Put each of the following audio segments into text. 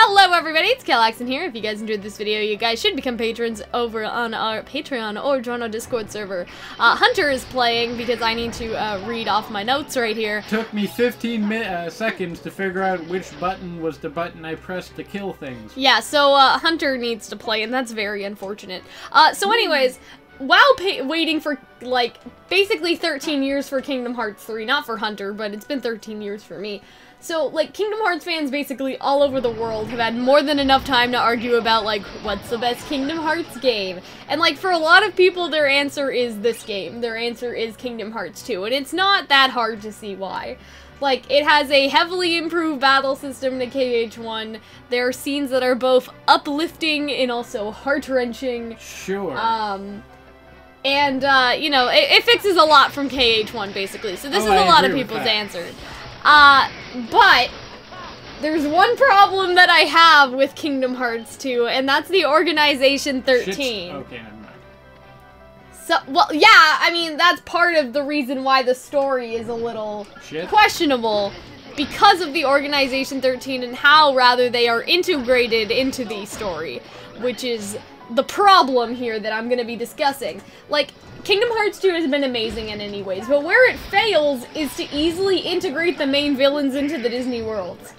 Hello everybody, it's Calxiyn here. If you guys enjoyed this video, you guys should become patrons over on our Patreon or join our Discord server. Hunter is playing because I need to read off my notes right here. Took me 15 seconds to figure out which button was the button I pressed to kill things. Yeah, so Hunter needs to play, and that's very unfortunate. So anyways, while waiting for, like, basically 13 years for Kingdom Hearts 3, not for Hunter, but it's been 13 years for me. So, like, Kingdom Hearts fans basically all over the world have had more than enough time to argue about, like, what's the best Kingdom Hearts game? And, like, for a lot of people, their answer is this game. Their answer is Kingdom Hearts 2, and it's not that hard to see why. Like, it has a heavily improved battle system to KH1. There are scenes that are both uplifting and also heart-wrenching. Sure. You know, it fixes a lot from KH1, basically. So this is a lot of people's answer. But there's one problem that I have with Kingdom Hearts 2, and that's the Organization 13. Okay, never mind. So, well, yeah, I mean, that's part of the reason why the story is a little questionable, because of the Organization 13 and how, rather, they are integrated into the story, which is the problem here that I'm gonna be discussing. Like, Kingdom Hearts 2 has been amazing in any ways, but where it fails is to easily integrate the main villains into the Disney worlds.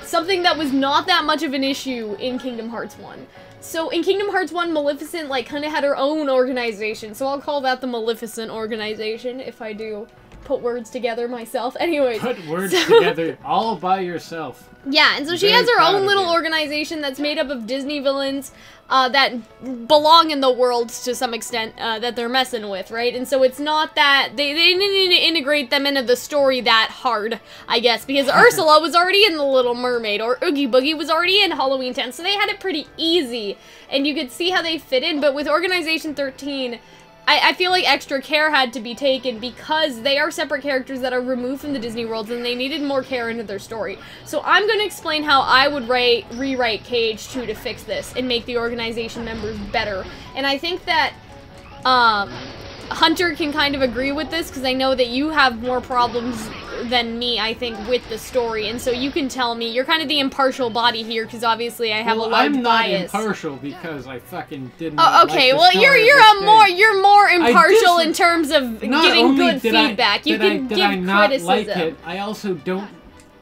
Something that was not that much of an issue in Kingdom Hearts 1. So in Kingdom Hearts 1, Maleficent, like, kinda had her own organization, so I'll call that the Maleficent organization, if I do put words together myself. Anyways. Put words together all by yourself. Yeah, and so she has her own little organization that's made up of Disney villains that belong in the worlds to some extent that they're messing with, right? And so it's not that they didn't need to integrate them into the story that hard, I guess, because Ursula was already in The Little Mermaid, or Oogie Boogie was already in Halloween 10, so they had it pretty easy, and you could see how they fit in. But with Organization 13, I feel like extra care had to be taken because they are separate characters that are removed from the Disney worlds and they needed more care into their story. So I'm going to explain how I would rewrite KH2 to fix this and make the organization members better. And I think that Hunter can kind of agree with this because I know that you have more problems than me, I think, with the story, and so you can tell me. You're kind of the impartial body here, because obviously I have a large bias. I'm not impartial because I fucking didn't. Oh, okay. Well, you're more impartial in terms of getting good feedback. You can give criticism. Like it, I also don't.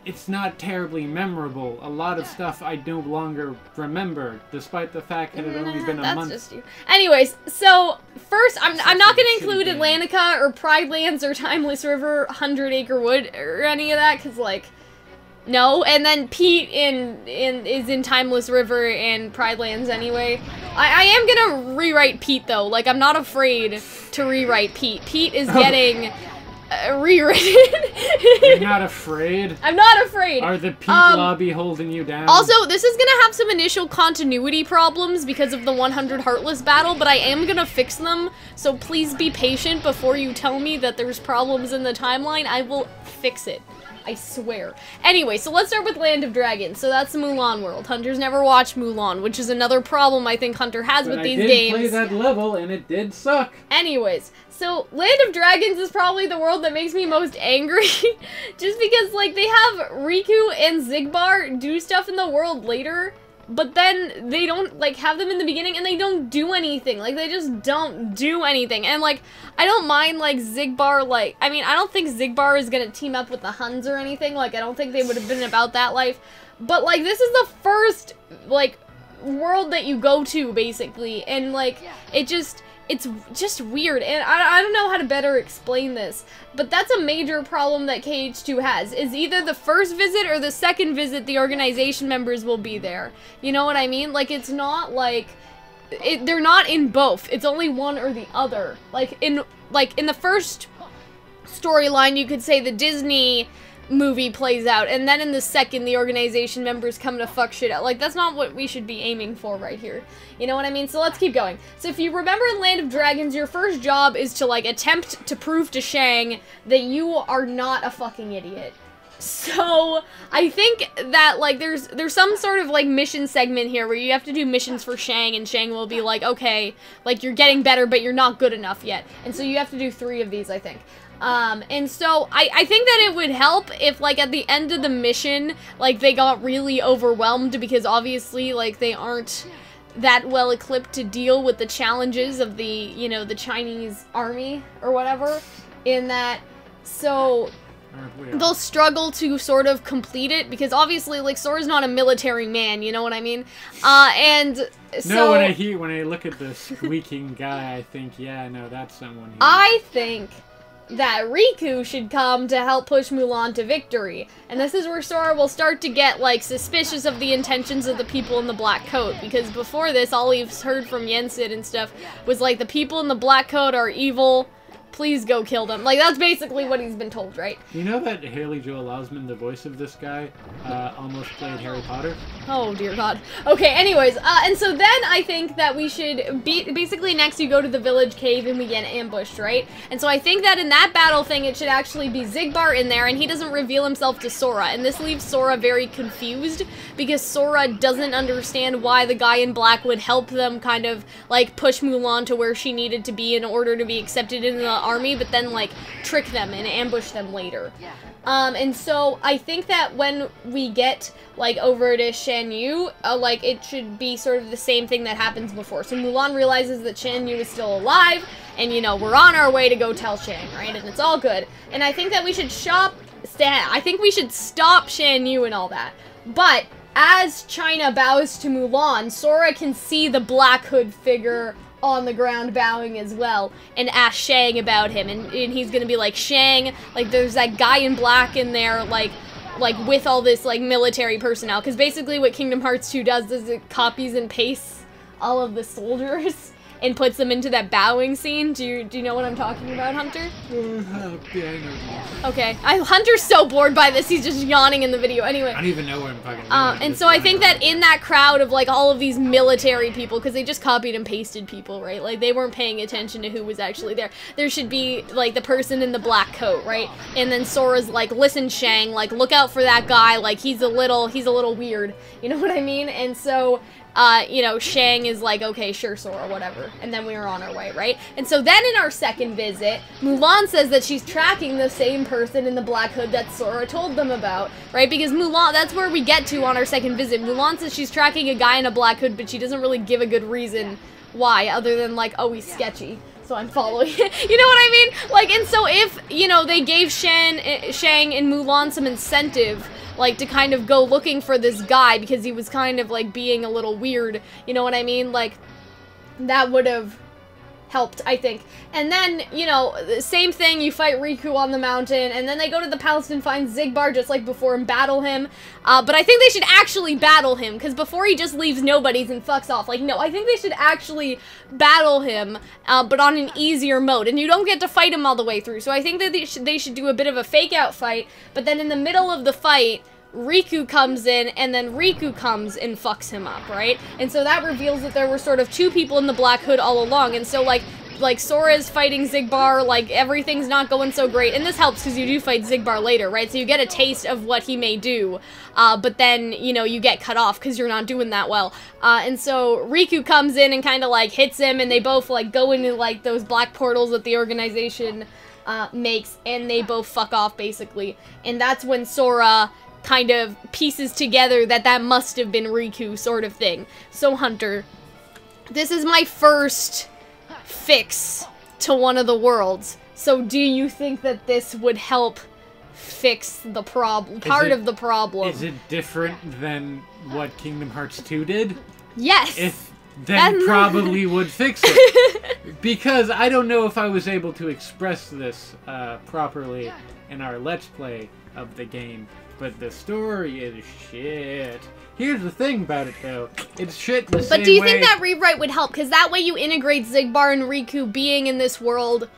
It's not terribly memorable. A lot of stuff I no longer remember, despite the fact that it had only been a month. That's just you. Anyways, so first, I'm not going to include Atlantica or Pride Lands or Timeless River, 100 Acre Wood or any of that, because, like, no. And then Pete is in Timeless River and Pride Lands anyway. I am going to rewrite Pete, though. Like, I'm not afraid to rewrite Pete. Pete is getting rewritten. You're not afraid? I'm not afraid. Are the Pete lobby holding you down? Also, this is gonna have some initial continuity problems because of the 100 Heartless battle, but I am gonna fix them, so please be patient before you tell me that there's problems in the timeline. I will fix it. I swear. Anyway, so let's start with Land of Dragons. So that's the Mulan world. Hunter's never watched Mulan, which is another problem I think Hunter has with these games. I did play that level, and it did suck. Anyways, so Land of Dragons is probably the world that makes me most angry. Just because, like, they have Riku and Xigbar do stuff in the world later, but then they don't, like, have them in the beginning, and they don't do anything. Like, they just don't do anything. And, like, I don't mind, like, Xigbar, like, I mean, I don't think Xigbar is gonna team up with the Huns or anything. Like, I don't think they would have been about that life. But, like, this is the first, like, world that you go to, basically. And, like, it's just weird, and I don't know how to better explain this, but that's a major problem that KH2 has, is either the first visit or the second visit the organization members will be there. You know what I mean? Like, it's not like, they're not in both, it's only one or the other. Like, in the first storyline, you could say the Disney movie plays out, and then in the second, the organization members come to fuck shit out. Like, that's not what we should be aiming for right here. You know what I mean? So let's keep going. So if you remember in Land of Dragons, your first job is to, like, attempt to prove to Shang that you are not a fucking idiot. So I think that, like, there's some sort of, like, mission segment here where you have to do missions for Shang, and Shang will be like, okay, like, you're getting better, but you're not good enough yet. And so you have to do 3 of these, I think. And so I think that it would help if, like, at the end of the mission, like, they got really overwhelmed because obviously, like, they aren't that well equipped to deal with the challenges of the, you know, the Chinese army or whatever in that. So they'll struggle to sort of complete it because obviously, like, Sora's not a military man, you know what I mean? And so... No, when I look at the squeaking guy, I think, yeah, no, that's someone. I think that Riku should come to help push Mulan to victory. And this is where Sora will start to get, like, suspicious of the intentions of the people in the black coat. Because before this, all he's heard from Yensid and stuff was, like, the people in the black coat are evil. Please go kill them. Like, that's basically what he's been told, right? You know that Haley Joel Osment, the voice of this guy, almost played Harry Potter? Oh, dear God. Okay, anyways, and so then I think that we should basically next you go to the village cave and we get ambushed, right? And so I think that in that battle thing, it should actually be Xigbar in there, and he doesn't reveal himself to Sora. And this leaves Sora very confused, because Sora doesn't understand why the guy in black would help them kind of, like, push Mulan to where she needed to be in order to be accepted in the army, but then, like, trick them and ambush them later. And so I think that when we get, like, over to Shan Yu, like, it should be sort of the same thing that happens before. So Mulan realizes that Shan Yu is still alive, and, you know, we're on our way to go tell Shang, right? And it's all good. And I think that we should I think we should stop Shan Yu and all that. But as China bows to Mulan, Sora can see the Black Hood figure on the ground bowing as well, and ask Shang about him, and he's gonna be like, Shang, like, there's that guy in black in there, like with all this, like, military personnel, because basically what Kingdom Hearts 2 does is it copies and pastes all of the soldiers and puts them into that bowing scene. Do you know what I'm talking about, Hunter? Yeah, I know. Okay. Hunter's so bored by this, he's just yawning in the video. Anyway. I don't even know what I'm talking about. And so I think that in that crowd of, like, all of these military people, because they just copied and pasted people, right? Like, they weren't paying attention to who was actually there. There should be, like, the person in the black coat, right? And then Sora's like, listen, Shang, like, look out for that guy, like, he's a little weird. You know what I mean? And so... you know, Shang is like, okay, sure, Sora, whatever. And then we were on our way, right? And so then in our second visit, Mulan says that she's tracking the same person in the Black Hood that Sora told them about, right? Because Mulan, that's where we get to on our second visit. Mulan says she's tracking a guy in a Black Hood, but she doesn't really give a good reason why, other than, like, oh, he's sketchy, so I'm following. You know what I mean? Like, and so if, you know, they gave Shang and Mulan some incentive, like, to kind of go looking for this guy because he was kind of, like, being a little weird, you know what I mean? Like, that would have helped, I think. And then, you know, the same thing, you fight Riku on the mountain, and then they go to the palace and find Xigbar just like before and battle him. But I think they should actually battle him, because before he just leaves nobodies and fucks off. Like, no, I think they should actually battle him, but on an easier mode, and you don't get to fight him all the way through. So I think that they should do a bit of a fake-out fight, but then in the middle of the fight, Riku comes in, and then Riku comes and fucks him up, right? And so that reveals that there were sort of two people in the Black Hood all along, and so, like Sora's fighting Xigbar, like, everything's not going so great, and this helps because you do fight Xigbar later, right? So you get a taste of what he may do, but then, you know, you get cut off because you're not doing that well. And so Riku comes in and kind of, like, hits him, and they both, like, go into, like, those black portals that the organization makes, and they both fuck off, basically. And that's when Sora kind of pieces together that must have been Riku, sort of thing. So, Hunter, this is my first fix to one of the worlds. So do you think that this would help fix the problem, part of the problem? Is it different than what Kingdom Hearts 2 did? Yes! Then probably would fix it. Because I don't know if I was able to express this properly in our Let's Play of the game, but the story is shit. Here's the thing about it, though. It's shit the same way... But do you think that rewrite would help? Because that way you integrate Xigbar and Riku being in this world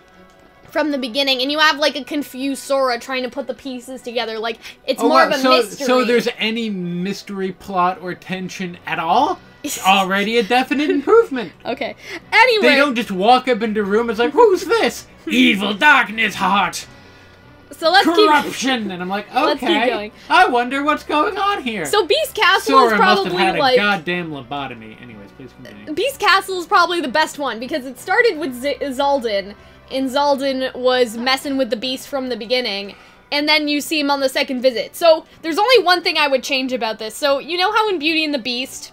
from the beginning, and you have, like, a confused Sora trying to put the pieces together. Like, it's more of a mystery. So there's any mystery plot or tension at all? It's already a definite improvement. Okay. Anyway... They don't just walk up into a room, it's like, who's this? Evil darkness heart! So let's Corruption! And I'm like, okay, let's keep going. I wonder what's going on here. So Beast Castle Sora is probably, must have had like... a goddamn lobotomy. Anyways, please continue. Beast Castle is probably the best one, because it started with Zaldin, and Zaldin was messing with the beast from the beginning, and then you see him on the second visit. So, there's only one thing I would change about this. So, you know how in Beauty and the Beast,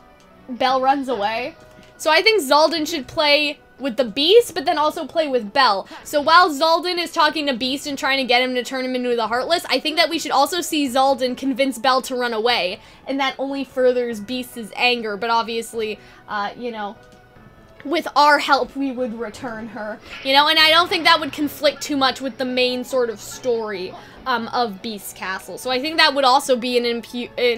Belle runs away? So I think Zaldin should play with the Beast, but then also play with Belle. So while Zaldin is talking to Beast and trying to get him to turn him into the Heartless, I think that we should also see Zaldin convince Belle to run away, and that only furthers Beast's anger, but obviously, you know, with our help, we would return her, you know, and I don't think that would conflict too much with the main sort of story of Beast's Castle. So I think that would also be an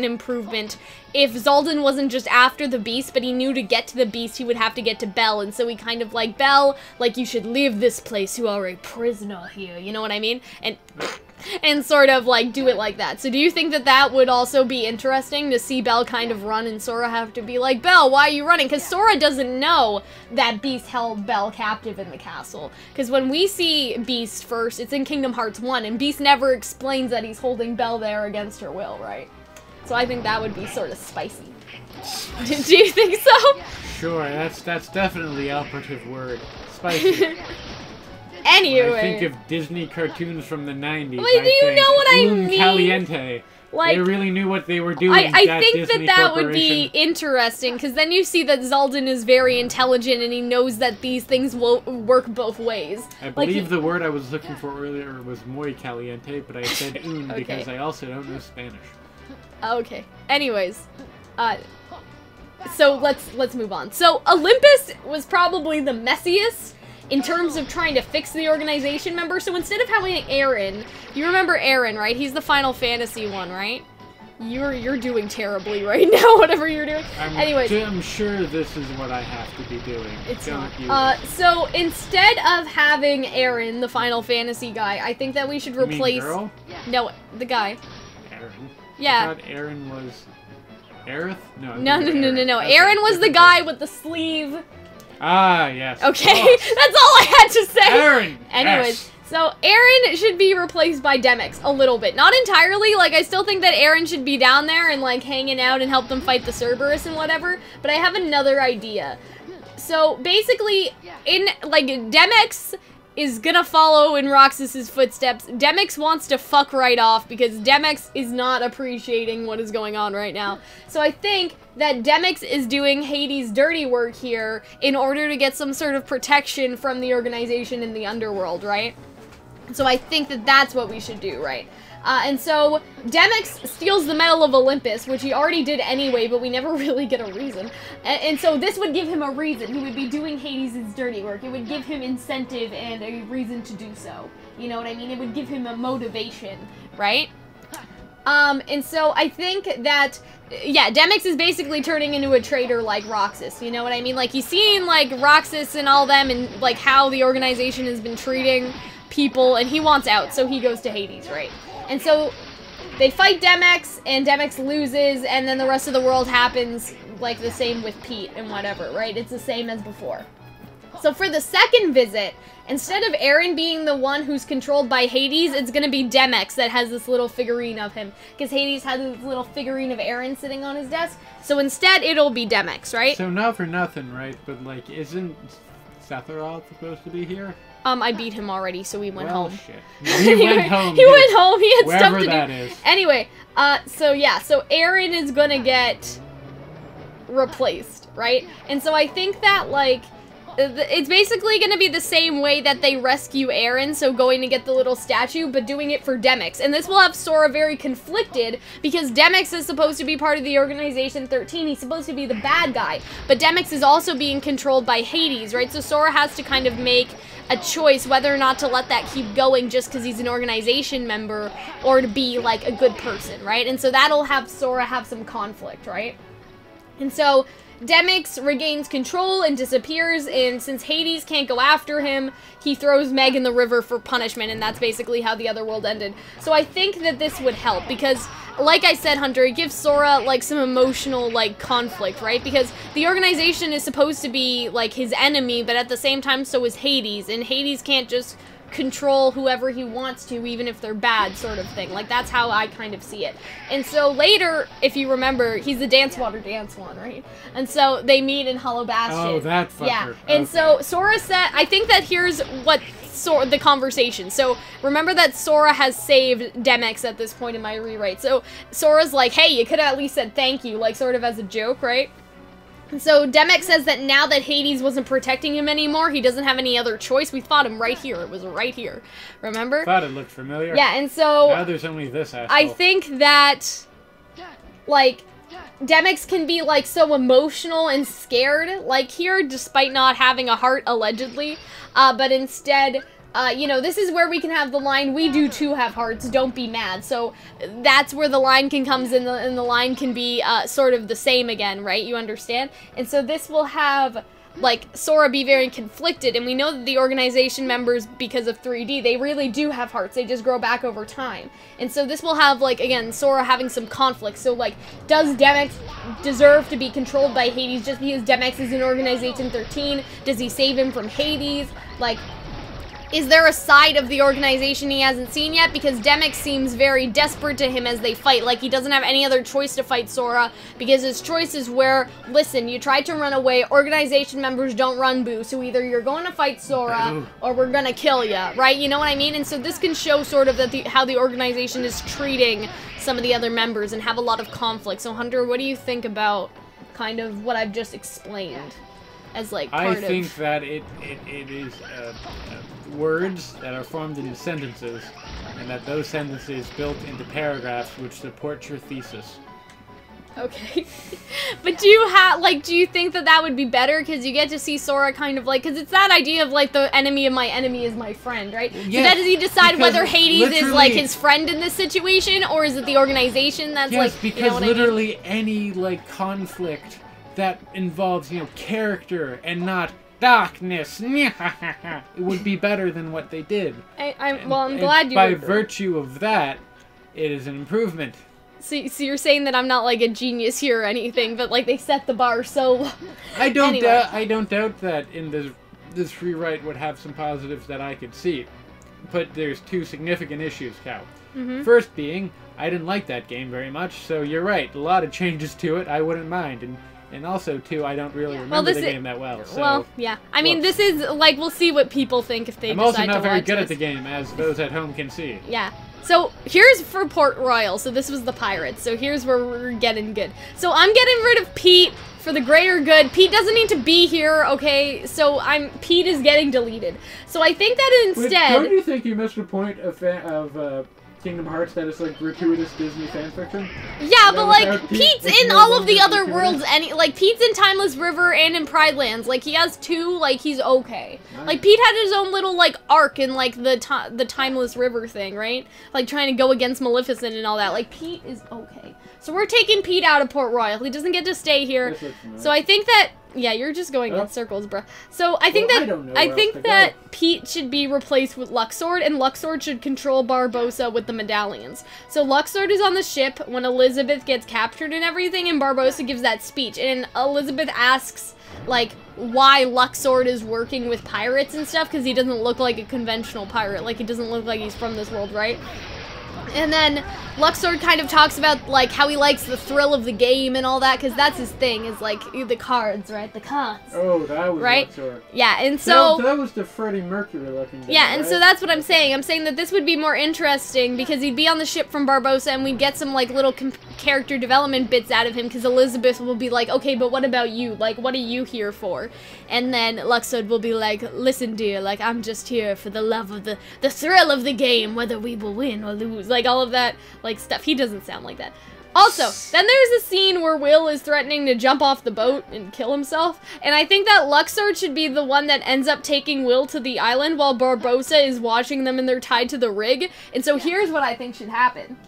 improvement if Zaldin wasn't just after the Beast, but he knew to get to the Beast, he would have to get to Belle, and so he kind of like, Belle, like, you should leave this place, you are a prisoner here, you know what I mean? And sort of, like, do it like that. So do you think that that would also be interesting, to see Belle kind of run and Sora have to be like, Belle, why are you running? Because Sora doesn't know that Beast held Belle captive in the castle. Because when we see Beast first, it's in Kingdom Hearts 1, and Beast never explains that he's holding Belle there against her will, right? So I think that would be sort of spicy. Do you think so? Sure, that's definitely the operative word. Spicy. Anyway. When I think of Disney cartoons from the 90s. Wait, do you know what I mean? Caliente. Like, they really knew what they were doing. I think that would be interesting, because then you see that Zaldin is very intelligent and he knows that these things will work both ways. I believe the word I was looking for earlier was muy caliente, but I said un Okay. because I also don't know Spanish. Okay. Anyways, so let's move on. So Olympus was probably the messiest in terms of trying to fix the organization, member. So instead of having Aaron, you remember Aaron, right? He's the Final Fantasy one, right? You're doing terribly right now, whatever you're doing. Anyways, I'm sure this is what I have to be doing. It's not. So instead of having Aaron, the Final Fantasy guy, I think that we should replace. You mean girl? No, the guy. Aaron. Yeah. I thought Aaron was Aerith? No. No. Aaron was the guy with the sleeve. Ah, yes. Okay, that's all I had to say. Aaron. Anyways, yes. So Aaron should be replaced by Demyx a little bit. Not entirely, like, I still think that Aaron should be down there and, like, hanging out and help them fight the Cerberus and whatever, but I have another idea. So, basically, Demyx is gonna follow in Roxas's footsteps. Demyx wants to fuck right off because Demyx is not appreciating what is going on right now. So I think that Demyx is doing Hades' dirty work here in order to get some sort of protection from the organization in the underworld, right? So I think that that's what we should do, right? And so Demyx steals the Medal of Olympus, which he already did anyway, but we never really get a reason. And so this would give him a reason. He would be doing Hades' dirty work. It would give him incentive and a reason to do so. You know what I mean? It would give him a motivation, right? And so I think that, yeah, Demyx is basically turning into a traitor like Roxas, you know what I mean? Like, he's seen, like, Roxas and all them and, like, how the organization has been treating people, and he wants out, so he goes to Hades, right? And so they fight Demyx, and Demyx loses, and then the rest of the world happens, like, the same with Pete and whatever, right? It's the same as before. So for the second visit, instead of Aaron being the one who's controlled by Hades, it's gonna be Demyx that has this little figurine of him. Because Hades has this little figurine of Aaron sitting on his desk. So instead, it'll be Demyx, right? So not for nothing, right? But, like, isn't Sephiroth supposed to be here? I beat him already, so he went home. Shit. He went home. He went home. He had stuff to do. Wherever that is. Anyway, so yeah, so Aaron is gonna get replaced, right? And so I think that, like, it's basically going to be the same way that they rescue Aaron, so going to get the little statue, but doing it for Demyx. And this will have Sora very conflicted, because Demyx is supposed to be part of the Organization 13, he's supposed to be the bad guy, but Demyx is also being controlled by Hades, right? So Sora has to kind of make a choice whether or not to let that keep going just because he's an organization member, or to be, like, a good person, right? And so that'll have Sora have some conflict, right? And so Demyx regains control and disappears, and since Hades can't go after him, he throws Meg in the river for punishment, and that's basically how the other world ended. So I think that this would help, because, like I said, Hunter, it gives Sora, like, some emotional, like, conflict, right? Because the organization is supposed to be, like, his enemy, but at the same time, so is Hades, and Hades can't just control whoever he wants to, even if they're bad, sort of thing. Like, that's how I kind of see it. And so later, if you remember, he's the Dance Water Dance one, right? And so they meet in Hollow Bastion. Oh, that fucker. Yeah. And so Sora said, I think that here's what the conversation. So remember that Sora has saved Demyx at this point in my rewrite. So Sora's like, hey, you could have at least said thank you, like sort of as a joke, right? So Demyx says that now that Hades wasn't protecting him anymore, he doesn't have any other choice. We fought him right here. It was right here. Remember? Thought it looked familiar. Yeah, and so now there's only this asshole. I think that, like, Demyx can be, like, so emotional and scared, like here, despite not having a heart, allegedly. But instead, you know, this is where we can have the line, we do too have hearts, don't be mad. So that's where the line comes in, and the line can be sort of the same again, right? You understand? And so this will have, like, Sora be very conflicted, and we know that the organization members, because of 3D, they really do have hearts, they just grow back over time. And so this will have, like, again, Sora having some conflict. So, like, does Demyx deserve to be controlled by Hades just because Demyx is in Organization 13? Does he save him from Hades? Like, is there a side of the organization he hasn't seen yet? Because Demyx seems very desperate to him as they fight. Like, he doesn't have any other choice to fight Sora, because his choice is where, listen, you tried to run away, organization members don't run, boo, so either you're going to fight Sora, or we're gonna kill ya, right? You know what I mean? And so this can show sort of that how the organization is treating some of the other members and have a lot of conflict. So, Hunter, what do you think about kind of what I've just explained? As, like, part I think that it is words that are formed into sentences, and that those sentences built into paragraphs which support your thesis. Okay. But do you think that that would be better? Because you get to see Sora kind of like, because it's that idea of like the enemy of my enemy is my friend, right? Yeah, so that does he decide whether Hades is like his friend in this situation, or is it the organization that's like, because you know what literally I mean? any like conflict that involves, you know, character and not darkness, it would be better than what they did. I'm glad you. By virtue of that, it is an improvement. So you're saying that I'm not like a genius here or anything, but like they set the bar so low. I don't Anyway. I don't doubt that in this rewrite would have some positives that I could see, but there's two significant issues, Cal. First being, I didn't like that game very much, so you're right, a lot of changes to it I wouldn't mind, and also, too, I don't really remember the game that well. So, well, yeah. I mean, this is, like, we'll see what people think if they decide to watch this. I'm also not very good at the game, as those at home can see. Yeah. So, here's for Port Royal. So, this was the Pirates. So, here's where we're getting good. So, I'm getting rid of Pete for the greater good. Pete doesn't need to be here, okay? So, Pete is getting deleted. So, I think that instead... Wait, don't you think you missed the point of Kingdom Hearts that is like gratuitous Disney fanfiction? Yeah, but like Pete's in all of the other worlds, like Pete's in Timeless River and in Pride Lands. Like he has two, like he's okay. Nice. Like Pete had his own little like arc in like the Timeless River thing, right? Like trying to go against Maleficent and all that. Like Pete is okay. So we're taking Pete out of Port Royal. He doesn't get to stay here. So I think that you're just going in circles, bruh. So I think that Pete should be replaced with Luxord, and Luxord should control Barbossa with the medallions. So Luxord is on the ship when Elizabeth gets captured and everything, and Barbossa gives that speech. And Elizabeth asks, like, why Luxord is working with pirates and stuff, because he doesn't look like a conventional pirate. Like, he doesn't look like he's from this world, right? And then Luxord kind of talks about, like, how he likes the thrill of the game and all that, because that's his thing, is, like, the cards, right? The cards. Oh, that was right? Luxord. Yeah, and so... That was the Freddie Mercury looking guy, yeah, and right? so that's what I'm saying. I'm saying that this would be more interesting, because he'd be on the ship from Barbossa, and we'd get some, like, little character development bits out of him, because Elizabeth will be like, okay, but what about you? Like, what are you here for? And then Luxord will be like, listen, dear, like, I'm just here for the love of the thrill of the game, whether we will win or lose. Like, all of that, like, stuff. He doesn't sound like that. Also, then there's a scene where Will is threatening to jump off the boat and kill himself, and I think that Luxord should be the one that ends up taking Will to the island while Barbossa is watching them and they're tied to the rig. And so here's what I think should happen.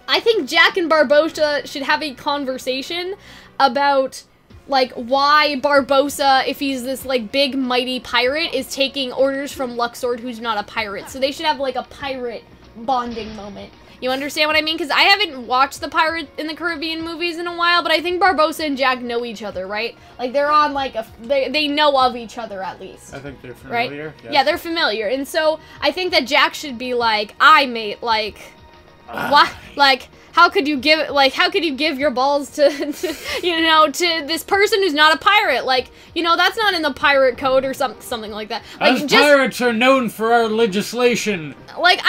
I think Jack and Barbossa should have a conversation about, like, why Barbossa, if he's this, like, big, mighty pirate, is taking orders from Luxord, who's not a pirate. So they should have, like, a pirate bonding moment. You understand what I mean? Because I haven't watched the Pirate in the Caribbean movies in a while, but I think Barbossa and Jack know each other, right? Like, they're on, like, they know of each other, at least. I think they're familiar. Right? Yes. Yeah, they're familiar. And so, I think that Jack should be like, mate, like, what? Like, how could you give your balls to, you know, to this person who's not a pirate? Like, you know, that's not in the pirate code or something like that. Like, As pirates are known for our legislation. Like,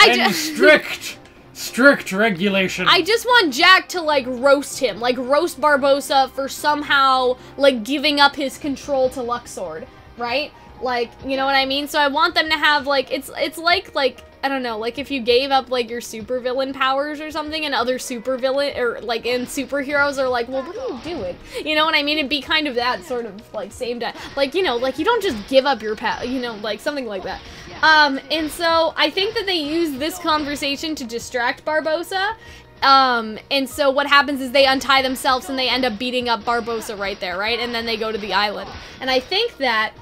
strict regulation. I just want Jack to, like, roast him. Like, roast Barbossa for somehow, like, giving up his control to Luxord, right? Like, you know what I mean? So I want them to have, like, it's like, I don't know, like if you gave up, like, your supervillain powers or something, and other supervillain, or, like, and superheroes are like, well, what are you doing? You know what I mean? It'd be kind of that sort of, like, same time. Like, you know, like, you don't just give up your power, you know, like, something like that. And so I think that they use this conversation to distract Barbossa. And so what happens is they untie themselves and they end up beating up Barbossa right there, right? And then they go to the island. And I think that,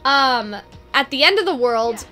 at the end of the world,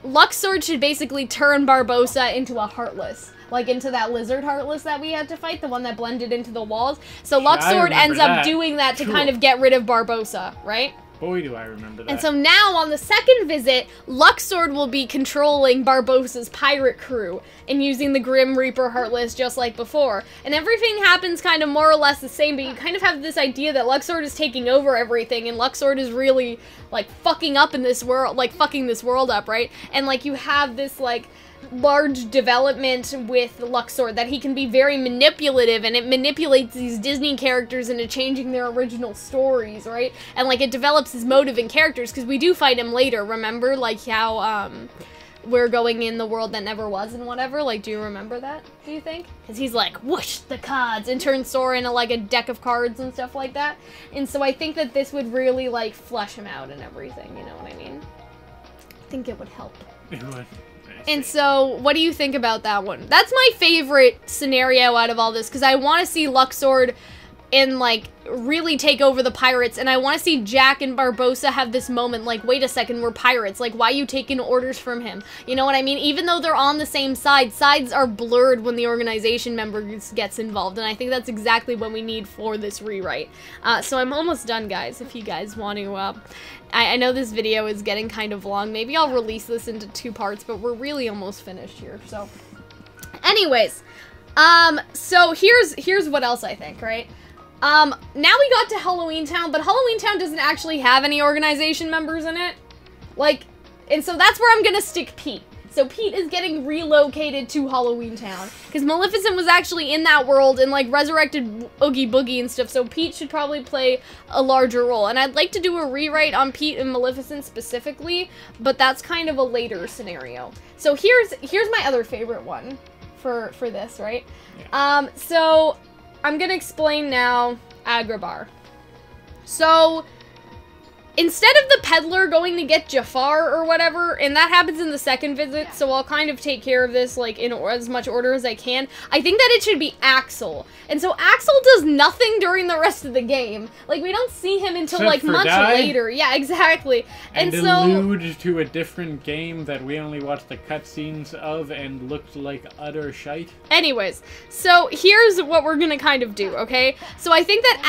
Luxord should basically turn Barbossa into a Heartless. Like, into that lizard Heartless that we had to fight, the one that blended into the walls. So Luxord ends up doing that to kind of get rid of Barbossa, right? Boy, do I remember that. And so now, on the second visit, Luxord will be controlling Barbossa's pirate crew and using the Grim Reaper Heartless just like before. And everything happens kind of more or less the same, but you kind of have this idea that Luxord is taking over everything, and Luxord is really, like, fucking up in this world, like, fucking this world up, right? And, like, you have this, like, large development with Luxord that he can be very manipulative, and it manipulates these Disney characters into changing their original stories, right? And, like, it develops his motive and characters, because we do fight him later, remember? Like, how, we're going in the world that never was and whatever. Like, do you remember that, do you think? Because he's like, whoosh, the cards, and turns Sora into, like, a deck of cards and stuff like that. And so I think that this would really, like, flesh him out and everything, you know what I mean? I think it would help. It would. And so, what do you think about that one? That's my favorite scenario out of all this, because I want to see Luxord and, like, really take over the pirates, and I want to see Jack and Barbossa have this moment, like, wait a second, we're pirates, like, why are you taking orders from him? You know what I mean? Even though they're on the same side, sides are blurred when the organization members gets involved, and I think that's exactly what we need for this rewrite. So I'm almost done, guys, if you guys want to, I know this video is getting kind of long, maybe I'll release this into 2 parts, but we're really almost finished here, so. Anyways, so here's what else I think, right? Now we got to Halloween Town, but Halloween Town doesn't actually have any organization members in it. Like, and so that's where I'm gonna stick Pete. So Pete is getting relocated to Halloween Town, because Maleficent was actually in that world and, like, resurrected Oogie Boogie and stuff, so Pete should probably play a larger role. And I'd like to do a rewrite on Pete and Maleficent specifically, but that's kind of a later scenario. So here's my other favorite one for this, right? Yeah. So I'm gonna explain now Agrabah. So, instead of the peddler going to get Jafar or whatever, and that happens in the second visit, so I'll kind of take care of this, like, in as much order as I can, I think that it should be Axel. And so Axel does nothing during the rest of the game. Like, we don't see him until, like, months later. Yeah, exactly. And so allude to a different game that we only watched the cutscenes of and looked like utter shite. Anyways, so here's what we're gonna kind of do, okay? So I think that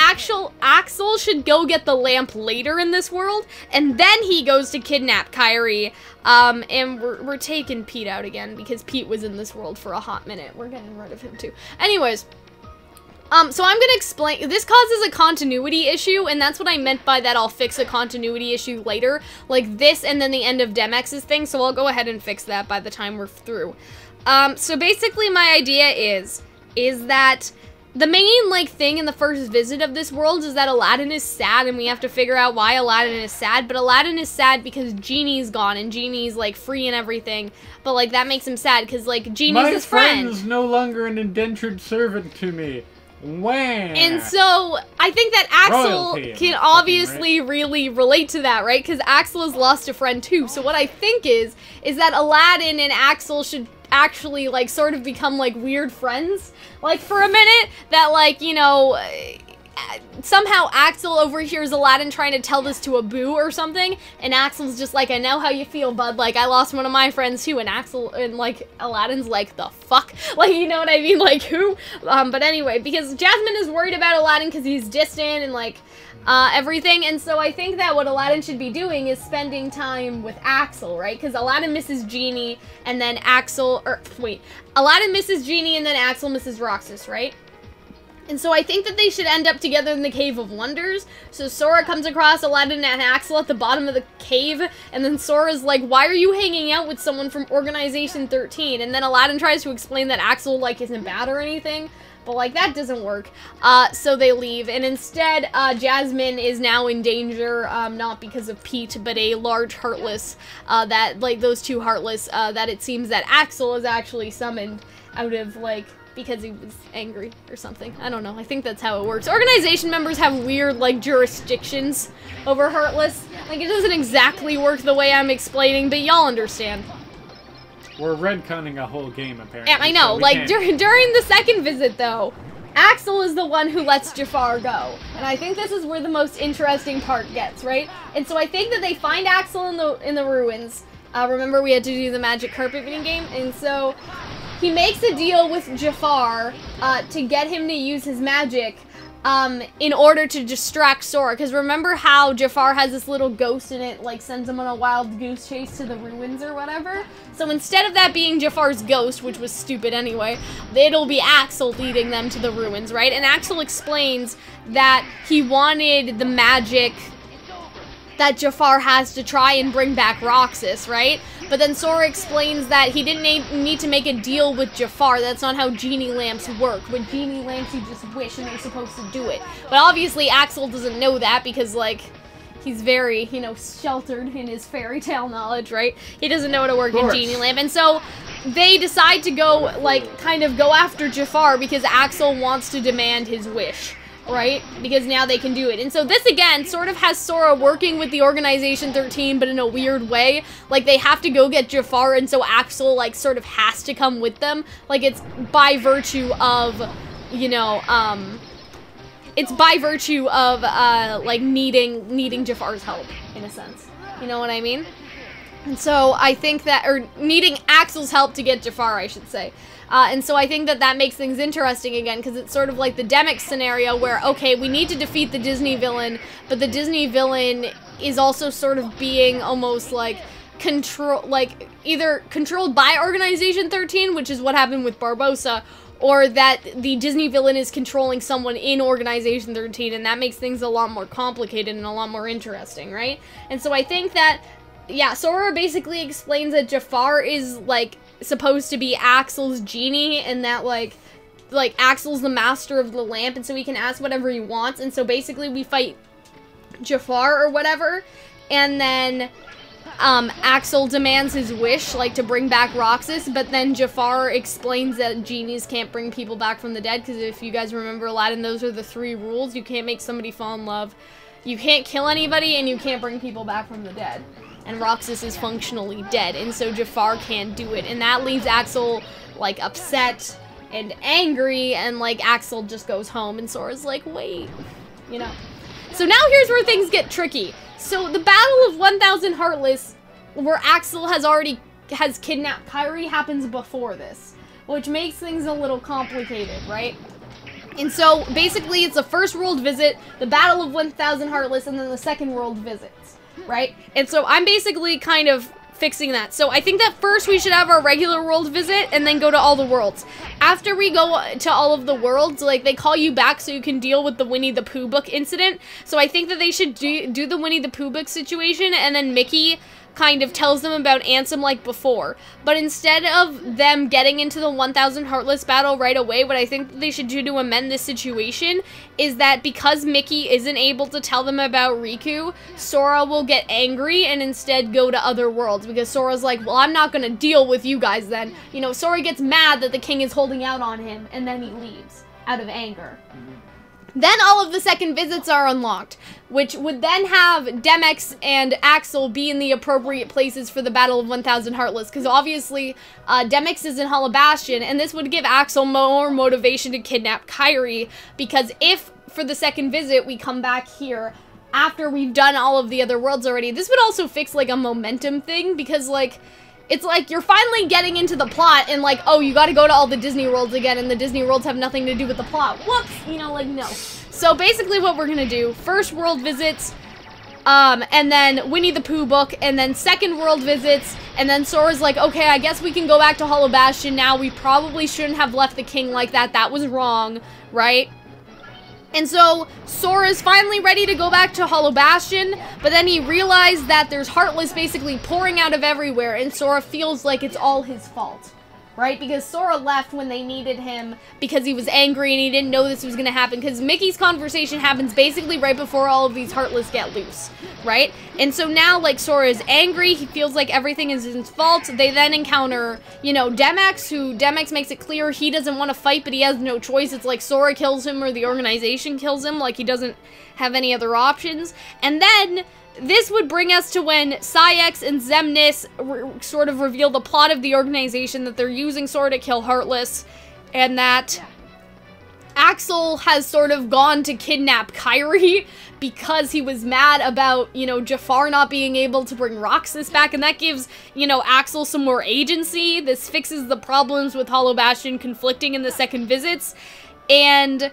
Axel should go get the lamp later in this world, and then he goes to kidnap Kairi, and we're taking Pete out again, because Pete was in this world for a hot minute. We're getting rid of him too. Anyways, so I'm gonna explain, this causes a continuity issue, and that's what I meant by that I'll fix a continuity issue later, like this and then the end of Demex's thing, so I'll go ahead and fix that by the time we're through. So basically my idea is that the main, like, thing in the first visit of this world is that Aladdin is sad, and we have to figure out why Aladdin is sad, but Aladdin is sad because Genie's gone, and Genie's, like, free and everything, but, like, that makes him sad, because, like, Genie's his friend. My friend's no longer an indentured servant to me. Wham! And so, I think that Axel can obviously really relate to that, right? Because Axel has lost a friend too, so what I think is that Aladdin and Axel should actually, like, sort of become, like, weird friends, like, for a minute, that, like, you know, somehow Axel overhears Aladdin trying to tell this to Abu or something, and Axel's just like, I know how you feel, bud, like, I lost one of my friends too, and like, Aladdin's like, the fuck? Like, you know what I mean? Like, who? But anyway, because Jasmine is worried about Aladdin because he's distant and, like, everything, and so I think that what Aladdin should be doing is spending time with Axel, right? Because Aladdin misses Genie, and then Aladdin misses Genie, and then Axel misses Roxas, right? And so I think that they should end up together in the Cave of Wonders. So Sora comes across Aladdin and Axel at the bottom of the cave, and then Sora's like, why are you hanging out with someone from Organization 13? And then Aladdin tries to explain that Axel, like, isn't bad or anything, but, like, that doesn't work. So they leave, and instead, Jasmine is now in danger, not because of Pete, but a large Heartless, those two Heartless, that it seems that Axel is actually summoned out of, like, because he was angry or something. I don't know. I think that's how it works. Organization members have weird, like, jurisdictions over Heartless. Like, it doesn't exactly work the way I'm explaining, but y'all understand. We're retconning a whole game, apparently. Yeah, I know. So like, during the second visit, though, Axel is the one who lets Jafar go. And I think this is where the most interesting part gets, right? And so I think that they find Axel in the ruins. Remember, we had to do the magic carpet minigame? And so he makes a deal with Jafar to get him to use his magic in order to distract Sora. Because remember how Jafar has this little ghost in it, like, sends him on a wild goose chase to the ruins or whatever? So instead of that being Jafar's ghost, which was stupid anyway, it'll be Axel leading them to the ruins, right? And Axel explains that he wanted the magic that Jafar has to try and bring back Roxas, right? But then Sora explains that he didn't need to make a deal with Jafar. That's not how genie lamps work. With genie lamps, you just wish and they're supposed to do it. But obviously, Axel doesn't know that because, like, he's very, you know, sheltered in his fairy tale knowledge, right? He doesn't know how to work a genie lamp. And so they decide to go, like, kind of go after Jafar because Axel wants to demand his wish. Right? Because now they can do it. And so this, again, sort of has Sora working with the Organization 13, but in a weird way. Like, they have to go get Jafar, and so Axel, like, sort of has to come with them. Like, it's by virtue of, you know, it's by virtue of, like, needing Jafar's help, in a sense. You know what I mean? And so I think that, or needing Axel's help to get Jafar, I should say. And so I think that that makes things interesting again, because it's sort of like the Demyx scenario where, okay, we need to defeat the Disney villain, but the Disney villain is also sort of being almost like either controlled by Organization 13, which is what happened with Barbossa, or that the Disney villain is controlling someone in Organization 13, and that makes things a lot more complicated and a lot more interesting, right? And so I think that, yeah, Sora basically explains that Jafar is, like, supposed to be Axel's genie, and that, like Axel's the master of the lamp, and so he can ask whatever he wants, and so basically we fight Jafar or whatever, and then Axel demands his wish, like, to bring back Roxas, but then Jafar explains that genies can't bring people back from the dead, because if you guys remember Aladdin, those are the 3 rules. You can't make somebody fall in love, you can't kill anybody, and you can't bring people back from the dead. And Roxas is functionally dead, and so Jafar can't do it. And that leaves Axel, like, upset and angry, and, like, Axel just goes home, and Sora's like, wait, you know. So now here's where things get tricky. So the Battle of 1000 Heartless, where Axel has kidnapped Kairi, happens before this, which makes things a little complicated, right? And so, basically, it's the first world visit, the Battle of 1000 Heartless, and then the second world visit. Right? And so I'm basically kind of fixing that. So I think that first we should have our regular world visit and then go to all the worlds. After we go to all of the worlds, like, they call you back so you can deal with the Winnie the Pooh book incident. So I think that they should do the Winnie the Pooh book situation, and then Mickey kind of tells them about Ansem like before. But instead of them getting into the 1000 Heartless battle right away, what I think that they should do to amend this situation is that because Mickey isn't able to tell them about Riku, Sora will get angry and instead go to other worlds, because Sora's like, well, I'm not gonna deal with you guys then. You know, Sora gets mad that the king is holding out on him, and then he leaves out of anger. Then all of the second visits are unlocked, which would then have Demyx and Axel be in the appropriate places for the Battle of 1000 Heartless, because obviously Demyx is in Hollow Bastion, and this would give Axel more motivation to kidnap Kairi, because if for the second visit, we come back here after we've done all of the other worlds already. This would also fix, like, a momentum thing, because, like, it's like you're finally getting into the plot and, like, oh, you gotta go to all the Disney worlds again, and the Disney worlds have nothing to do with the plot. Whoops! You know, like, no. So basically what we're gonna do, first world visits, and then Winnie the Pooh book, and then second world visits, and then Sora's like, okay, I guess we can go back to Hollow Bastion now. We probably shouldn't have left the king like that. That was wrong, right? And so Sora's finally ready to go back to Hollow Bastion, but then he realized that there's Heartless basically pouring out of everywhere, and Sora feels like it's all his fault, right? Because Sora left when they needed him because he was angry and he didn't know this was going to happen, because Mickey's conversation happens basically right before all of these Heartless get loose, right? And so now, like, Sora is angry, he feels like everything is his fault. They then encounter, you know, Demyx, who Demyx makes it clear he doesn't want to fight, but he has no choice. It's like Sora kills him or the organization kills him, like he doesn't have any other options. And then this would bring us to when Saïx and Xemnas sort of reveal the plot of the organization, that they're using Sora to kill Heartless, and that Axel has sort of gone to kidnap Kairi because he was mad about, you know, Jafar not being able to bring Roxas back, and that gives, you know, Axel some more agency. This fixes the problems with Hollow Bastion conflicting in the second visits, and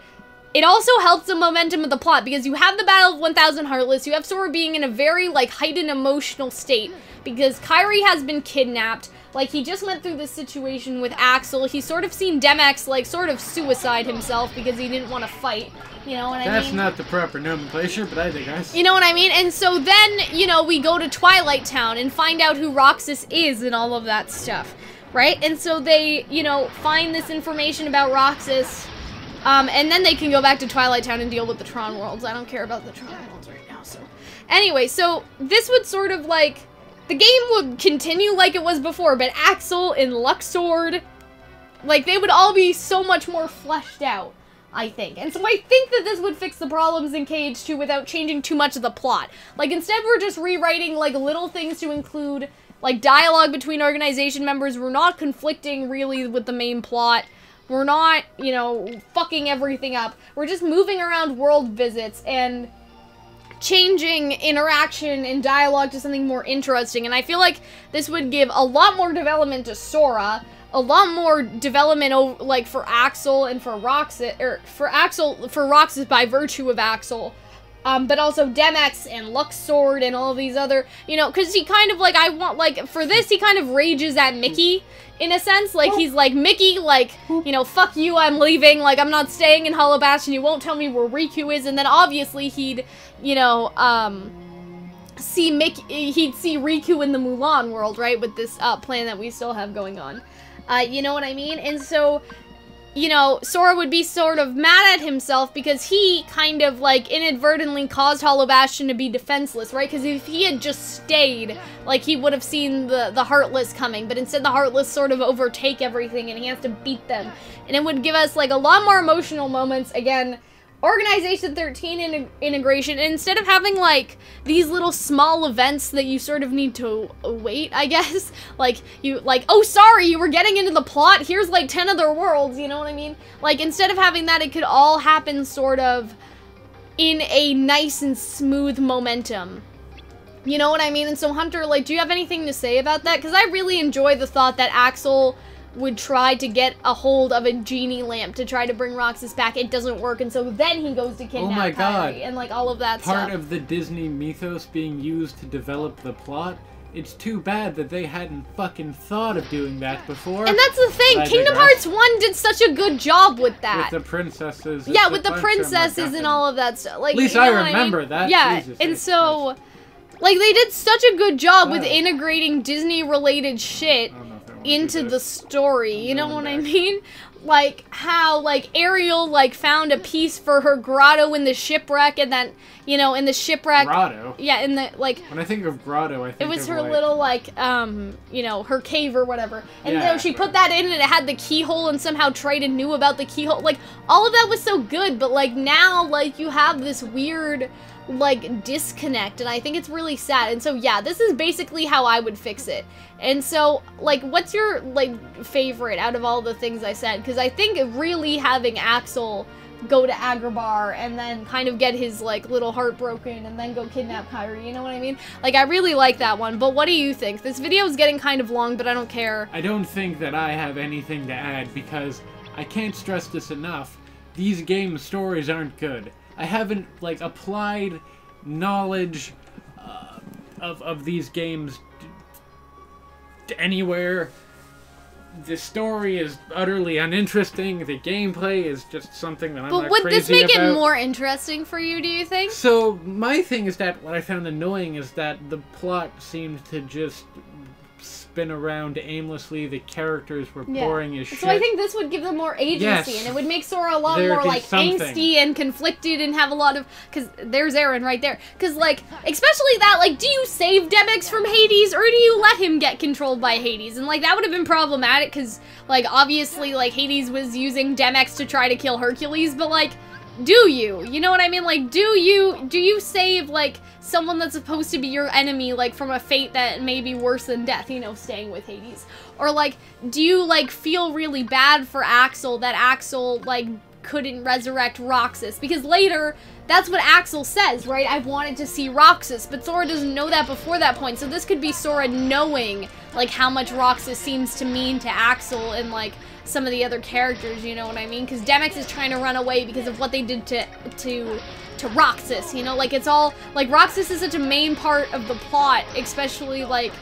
it also helps the momentum of the plot, because you have the Battle of 1000 Heartless, you have Sora being in a very, like, heightened emotional state, because Kairi has been kidnapped. Like, he just went through this situation with Axel. He's sort of seen Demyx, like, sort of suicide himself because he didn't want to fight. You know what I mean? That's not the proper nomenclature, but I digress. You know what I mean? And so then, you know, we go to Twilight Town and find out who Roxas is and all of that stuff, right? And so they, you know, find this information about Roxas, and then they can go back to Twilight Town and deal with the Tron worlds. I don't care about the Tron worlds right now, so. Anyway, so this would sort of, like, the game would continue like it was before, but Axel and Luxord, like, they would all be so much more fleshed out, I think. And so I think that this would fix the problems in KH2 without changing too much of the plot. Like, instead we're just rewriting, like, little things to include, like, dialogue between organization members. We're not conflicting, really, with the main plot. We're not, you know, fucking everything up. We're just moving around world visits and changing interaction and dialogue to something more interesting. And I feel like this would give a lot more development to Sora, a lot more development, like, for Axel and for Roxas, or for Roxas by virtue of Axel, but also Demyx and Luxord and all of these other, you know, because he kind of, like, for this, he kind of rages at Mickey, in a sense. Like, he's like, Mickey, like, you know, fuck you, I'm leaving, like, I'm not staying in Hollow Bastion, you won't tell me where Riku is, and then obviously he'd, you know, he'd see Riku in the Mulan world, right, with this, plan that we still have going on. You know what I mean? And so, you know, Sora would be sort of mad at himself because he kind of, like, inadvertently caused Hollow Bastion to be defenseless, right? Because if he had just stayed, like, he would have seen the Heartless coming, but instead the Heartless sort of overtake everything and he has to beat them. And it would give us, like, a lot more emotional moments, again, Organization 13 integration, and instead of having, like, these little small events that you sort of need to wait, I guess, like, oh, sorry, you were getting into the plot, here's, like, 10 other worlds, you know what I mean? Like, instead of having that, it could all happen sort of in a nice and smooth momentum. You know what I mean? And so, Hunter, like, do you have anything to say about that? Because I really enjoy the thought that Axel would try to get a hold of a genie lamp to try to bring Roxas back. It doesn't work, and so then he goes to kidnap Kairi and, like, all of that stuff. Part of the Disney mythos being used to develop the plot. It's too bad that they hadn't fucking thought of doing that before. And that's the thing, Kingdom Hearts 1 did such a good job with that. With the princesses. Yeah, with the princesses and all of that stuff. Like, at least I remember that. Yeah, Jesus, and so, like, they did such a good job with integrating Disney-related shit into the story, you know what I mean? Like, how, like, Ariel, like, found a piece for her grotto in the shipwreck, and then, you know, in the shipwreck... Grotto? Yeah, in the, like... When I think of grotto, I think it was of, her like, little, like, you know, her cave or whatever. And then she put that in, and it had the keyhole, and somehow Triton knew about the keyhole. Like, all of that was so good, but, like, now, like, you have this weird, like, disconnect, and I think it's really sad. And so, yeah, this is basically how I would fix it. And so, like, what's your, like, favorite out of all the things I said? Because I think really having Axel go to Agrabah and then kind of get his, like, little heart broken and then go kidnap Kyrie, you know what I mean? Like, I really like that one, but what do you think? This video is getting kind of long, but I don't care. I don't think that I have anything to add because I can't stress this enough. These game stories aren't good. I haven't, like, applied knowledge of these games anywhere. The story is utterly uninteresting. The gameplay is just something that I'm not crazy about. But would this make it more interesting for you, do you think? So, my thing is that what I found annoying is that the plot seemed to just spin around aimlessly. The characters were boring as shit. So I think this would give them more agency, and it would make Sora a lot more, like, angsty and conflicted and have a lot of... Because there's Aaron right there. Because, like, especially that, like, do you save Demyx from Hades, or do you let him get controlled by Hades? And, like, that would have been problematic, because, like, obviously, like, Hades was using Demyx to try to kill Hercules, but, like, do you? You know what I mean? Like, do you save, like, someone that's supposed to be your enemy, like, from a fate that may be worse than death, you know, staying with Hades? Or, like, do you, like, feel really bad for Axel that Axel, like, couldn't resurrect Roxas? Because later, that's what Axel says, right? I wanted to see Roxas, but Sora doesn't know that before that point, so this could be Sora knowing, like, how much Roxas seems to mean to Axel and, like, some of the other characters, you know what I mean? Because Demyx is trying to run away because of what they did to Roxas, you know? Like, it's all, like, Roxas is such a main part of the plot, especially, like,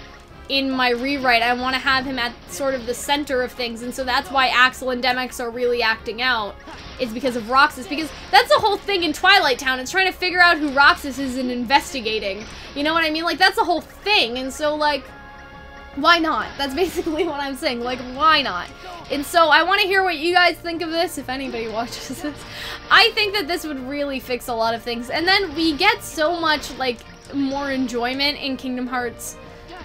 in my rewrite. I want to have him at sort of the center of things, and so that's why Axel and Demyx are really acting out. It's because of Roxas, because that's the whole thing in Twilight Town. It's trying to figure out who Roxas is and investigating. You know what I mean? Like, that's the whole thing, and so, like, why not? That's basically what I'm saying. Like, why not? And so I want to hear what you guys think of this, if anybody watches this. I think that this would really fix a lot of things. And then we get so much, like, more enjoyment in Kingdom Hearts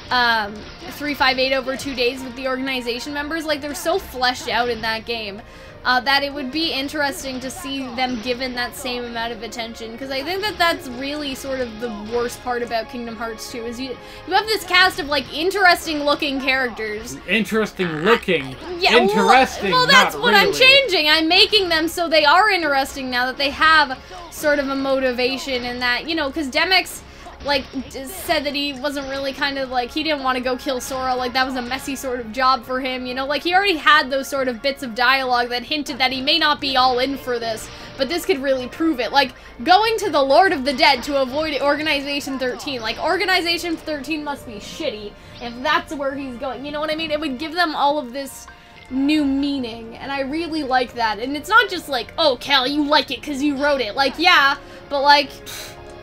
358 over 2 days with the organization members. Like, they're so fleshed out in that game. That it would be interesting to see them given that same amount of attention, because I think that that's really sort of the worst part about Kingdom Hearts 2, is you have this cast of, like, interesting looking characters. Interesting looking? Yeah, interesting, well, that's not what really. I'm changing. I'm making them so they are interesting now, that they have sort of a motivation, and that, you know, because Demyx, like, said that he wasn't really kind of, like, he didn't want to go kill Sora, like, that was a messy sort of job for him, you know, like, he already had those sort of bits of dialogue that hinted that he may not be all in for this, but this could really prove it, like, going to the Lord of the Dead to avoid Organization 13, like, Organization 13 must be shitty, if that's where he's going, you know what I mean? It would give them all of this new meaning, and I really like that, and it's not just like, oh, Cal, you like it because you wrote it, like, yeah, but, like...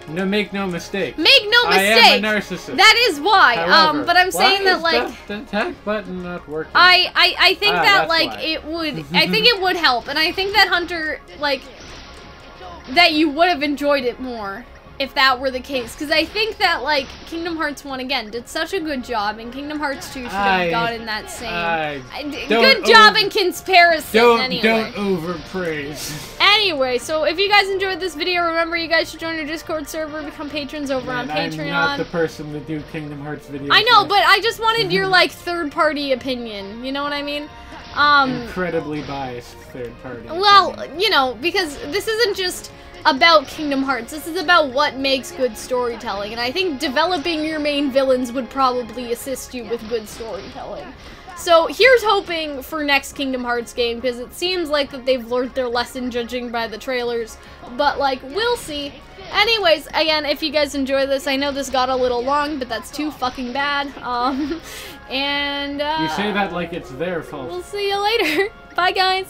No, make no mistake. Make no mistake. I am a narcissist. That is why. However, but I'm saying that, like, the attack button not working. I think that, like, why. it would. I think it would help, and I think that Hunter, like, that you would have enjoyed it more if that were the case, because I think that, like, Kingdom Hearts 1 again did such a good job, and Kingdom Hearts 2 should have gotten that same good job in comparison. Anyway. Don't overpraise. Anyway, so if you guys enjoyed this video, remember you guys should join our Discord server, become patrons over on Patreon. I'm not the person to do Kingdom Hearts videos. I know, but I just wanted your, like, third-party opinion. You know what I mean? Incredibly biased third-party. Well, opinion. you know, because this isn't just about Kingdom Hearts. This is about what makes good storytelling, and I think developing your main villains would probably assist you with good storytelling. So here's hoping for next Kingdom Hearts game, because it seems like that they've learned their lesson judging by the trailers, but, like, we'll see. Anyways, again, if you guys enjoy this, I know this got a little long, but that's too fucking bad. And, you say that like it's their fault. We'll see you later. Bye, guys.